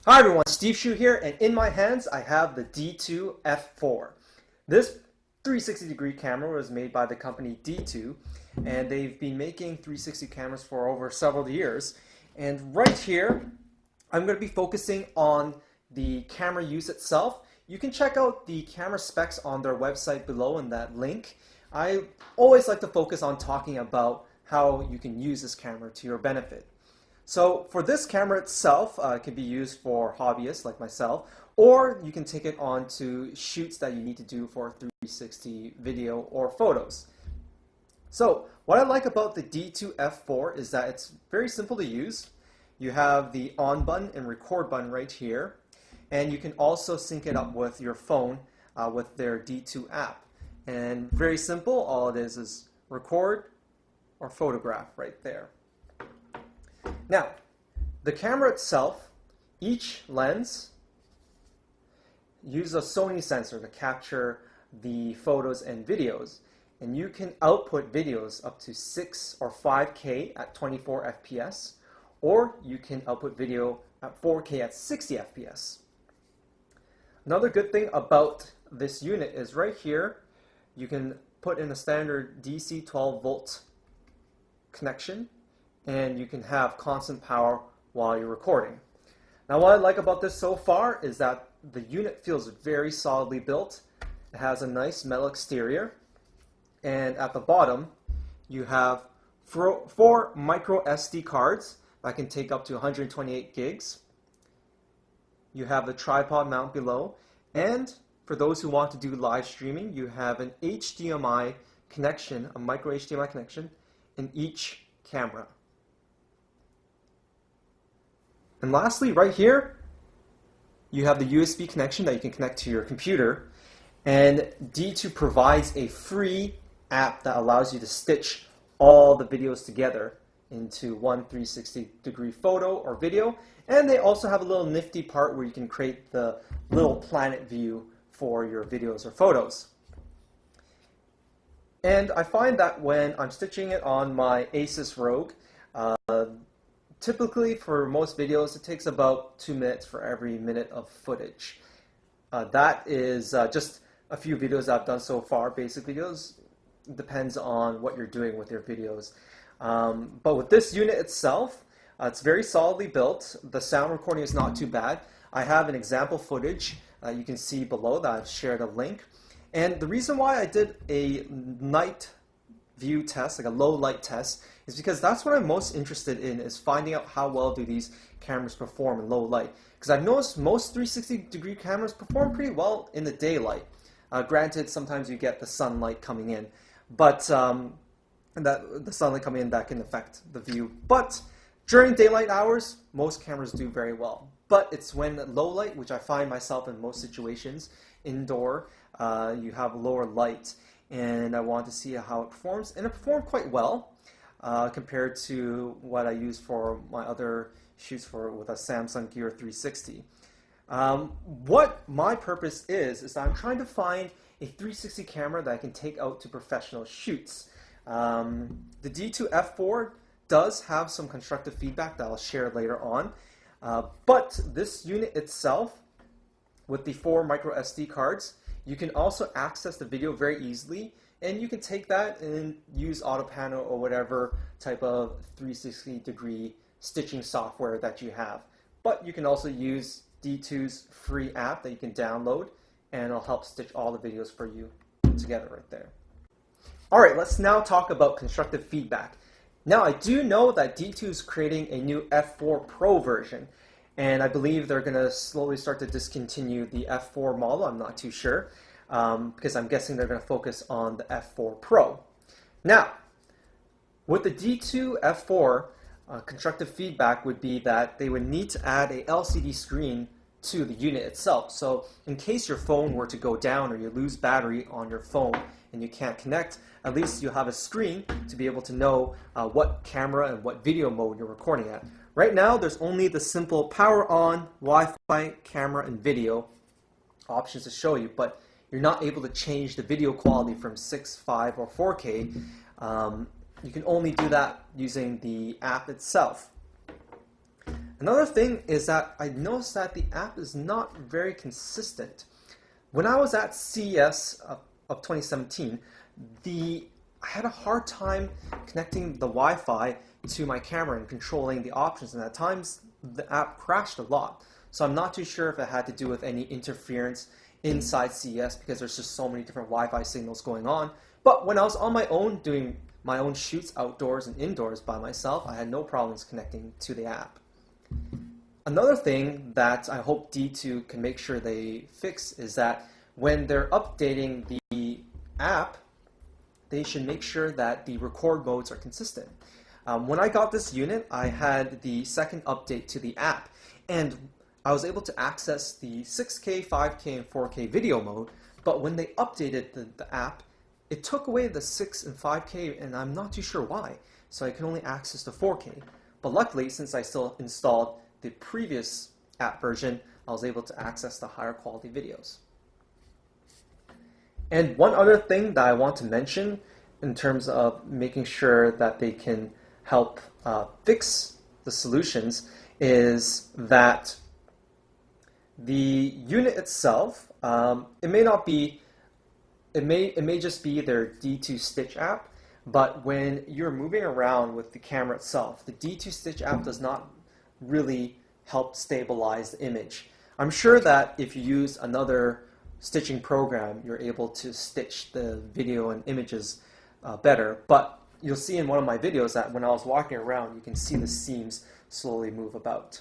Hi everyone, Steve Shu here, and in my hands I have the DETU F4. This 360-degree camera was made by the company DETU, and they've been making 360 cameras for over several years. And right here, I'm going to be focusing on the camera use itself. You can check out the camera specs on their website below in that link. I always like to focus on talking about how you can use this camera to your benefit. So for this camera itself, it can be used for hobbyists like myself, or you can take it on to shoots that you need to do for 360 video or photos. So what I like about the DETU F4 is that it's very simple to use. You have the on button and record button right here, and you can also sync it up with your phone with their DETU app. And very simple, all it is record or photograph right there. Now, the camera itself, each lens uses a Sony sensor to capture the photos and videos, and you can output videos up to 6 or 5K at 24 FPS, or you can output video at 4K at 60 FPS. Another good thing about this unit is right here, you can put in a standard DC 12 volt connection, and you can have constant power while you're recording. Now what I like about this so far is that the unit feels very solidly built. It has a nice metal exterior, and at the bottom you have four micro SD cards that can take up to 128 gigs. You have the tripod mount below, and for those who want to do live streaming, you have an HDMI connection, a micro HDMI connection in each camera. And lastly, right here, you have the USB connection that you can connect to your computer. And DETU provides a free app that allows you to stitch all the videos together into one 360-degree photo or video. And they also have a little nifty part where you can create the little planet view for your videos or photos. And I find that when I'm stitching it on my Asus ROG, typically, for most videos, it takes about 2 minutes for every minute of footage. That is just a few videos I've done so far, basic videos. It depends on what you're doing with your videos. But with this unit itself, it's very solidly built. The sound recording is not too bad. I have an example footage you can see below that I've shared a link. And the reason why I did a night view test, like a low light test, is because that's what I'm most interested in, is finding out how well do these cameras perform in low light. Because I've noticed most 360-degree cameras perform pretty well in the daylight. Granted, sometimes you get the sunlight coming in, but the sunlight coming in, that can affect the view. But during daylight hours, most cameras do very well. But it's when low light, which I find myself in most situations, indoor, you have lower light, and I want to see how it performs, and it performed quite well compared to what I use for my other shoots with a Samsung Gear 360. What my purpose is that I'm trying to find a 360 camera that I can take out to professional shoots. The DETU F4 does have some constructive feedback that I'll share later on, but this unit itself, with the 4 micro SD cards, you can also access the video very easily, and you can take that and use AutoPano or whatever type of 360-degree stitching software that you have. But you can also use DETU's free app that you can download, and it'll help stitch all the videos for you together right there. Alright, let's now talk about constructive feedback. Now, I do know that DETU is creating a new F4 Pro version, and I believe they're going to slowly start to discontinue the F4 model. I'm not too sure, because I'm guessing they're going to focus on the F4 Pro. Now, with the DETU F4, constructive feedback would be that they would need to add a LCD screen to the unit itself. So in case your phone were to go down or you lose battery on your phone and you can't connect, at least you have a screen to be able to know what camera and what video mode you're recording at. Right now, there's only the simple power on, Wi-Fi, camera, and video options to show you, but you're not able to change the video quality from 6, 5, or 4K. You can only do that using the app itself. Another thing is that I noticed that the app is not very consistent. When I was at CES of 2017, I had a hard time connecting the Wi-Fi to my camera and controlling the options, and at times the app crashed a lot. So I'm not too sure if it had to do with any interference inside CES because there's just so many different Wi-Fi signals going on. But when I was on my own doing my own shoots outdoors and indoors by myself, I had no problems connecting to the app. Another thing that I hope DETU can make sure they fix is that when they're updating the app, they should make sure that the record modes are consistent. When I got this unit, I had the second update to the app, and I was able to access the 6K, 5K, and 4K video mode, but when they updated the app, it took away the 6 and 5K, and I'm not too sure why, so I can only access the 4K. But luckily, since I still installed the previous app version, I was able to access the higher quality videos. And one other thing that I want to mention in terms of making sure that they can help fix the solutions is that the unit itself, it may just be their DETU Stitch app, but when you're moving around with the camera itself, the DETU Stitch app does not really help stabilize the image. I'm sure that if you use another stitching program, you're able to stitch the video and images better, but you'll see in one of my videos that when I was walking around, you can see the seams slowly move about.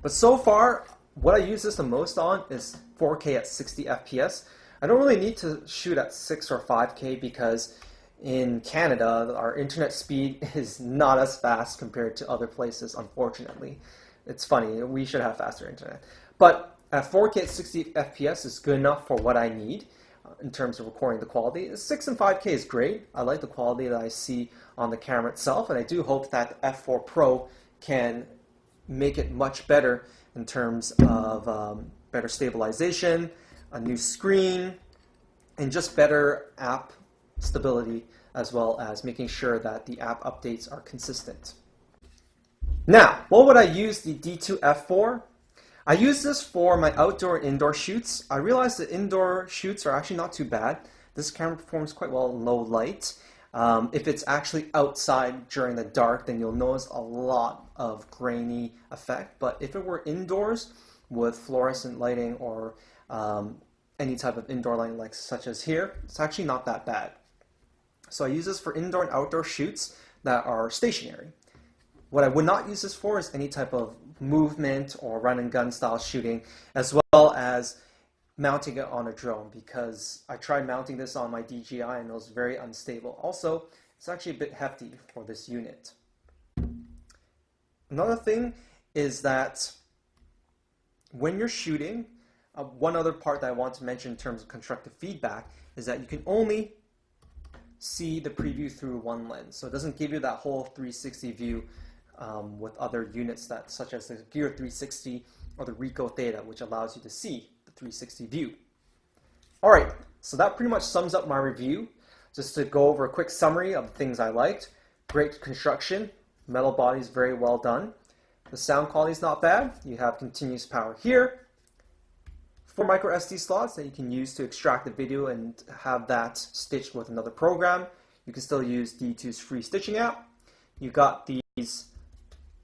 But so far, what I use this the most on is 4K at 60 FPS. I don't really need to shoot at 6 or 5K because in Canada, our internet speed is not as fast compared to other places, unfortunately. It's funny, we should have faster internet. But at 4K at 60 FPS is good enough for what I need in terms of recording the quality. 6 and 5K is great. I like the quality that I see on the camera itself, and I do hope that the F4 Pro can make it much better in terms of better stabilization, a new screen, and just better app stability, as well as making sure that the app updates are consistent. Now, what would I use the DETU F4? I use this for my outdoor and indoor shoots. I realized that indoor shoots are actually not too bad. This camera performs quite well in low light. If it's actually outside during the dark, then you'll notice a lot of grainy effect. But if it were indoors with fluorescent lighting or any type of indoor lighting like such as here, it's actually not that bad. So I use this for indoor and outdoor shoots that are stationary. What I would not use this for is any type of movement or run and gun style shooting, as well as mounting it on a drone, because I tried mounting this on my DJI and it was very unstable. Also, it's actually a bit hefty for this unit. Another thing is that when you're shooting, one other part that I want to mention in terms of constructive feedback is that you can only see the preview through one lens. So it doesn't give you that whole 360 view with other units such as the Gear 360 or the Ricoh Theta, which allows you to see the 360 view. All right, so that pretty much sums up my review. Just to go over a quick summary of the things I liked. Great construction, metal body is very well done. The sound quality is not bad. You have continuous power here. 4 micro SD slots that you can use to extract the video and have that stitched with another program. You can still use DETU's free stitching app. You got these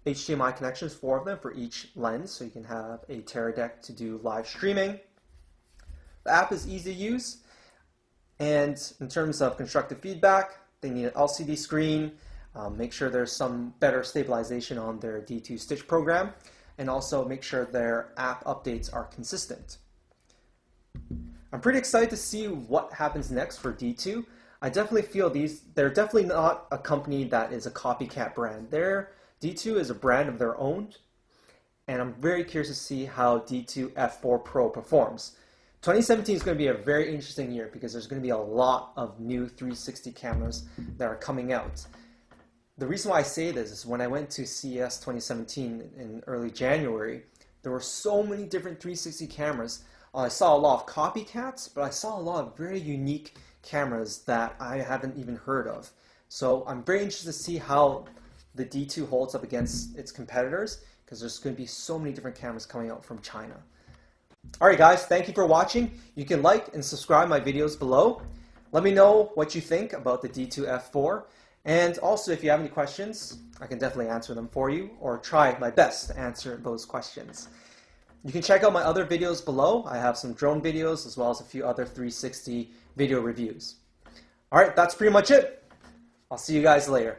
HDMI connections, 4 of them for each lens, so you can have a Teradek to do live streaming. The app is easy to use, and in terms of constructive feedback, they need an LCD screen, make sure there's some better stabilization on their DETU Stitch program, and also make sure their app updates are consistent. I'm pretty excited to see what happens next for DETU. I definitely feel they're definitely not a company that is a copycat brand. DETU is a brand of their own, and I'm very curious to see how DETU F4 Pro performs. 2017 is going to be a very interesting year because there's going to be a lot of new 360 cameras that are coming out. The reason why I say this is when I went to CES 2017 in early January, there were so many different 360 cameras. I saw a lot of copycats, but I saw a lot of very unique cameras that I haven't even heard of. So I'm very interested to see how the D2 holds up against its competitors, because there's going to be so many different cameras coming out from China. Alright guys, thank you for watching. You can like and subscribe my videos below. Let me know what you think about the DETU F4. And also, if you have any questions, I can definitely answer them for you, or try my best to answer those questions. You can check out my other videos below. I have some drone videos as well as a few other 360 video reviews. Alright, that's pretty much it. I'll see you guys later.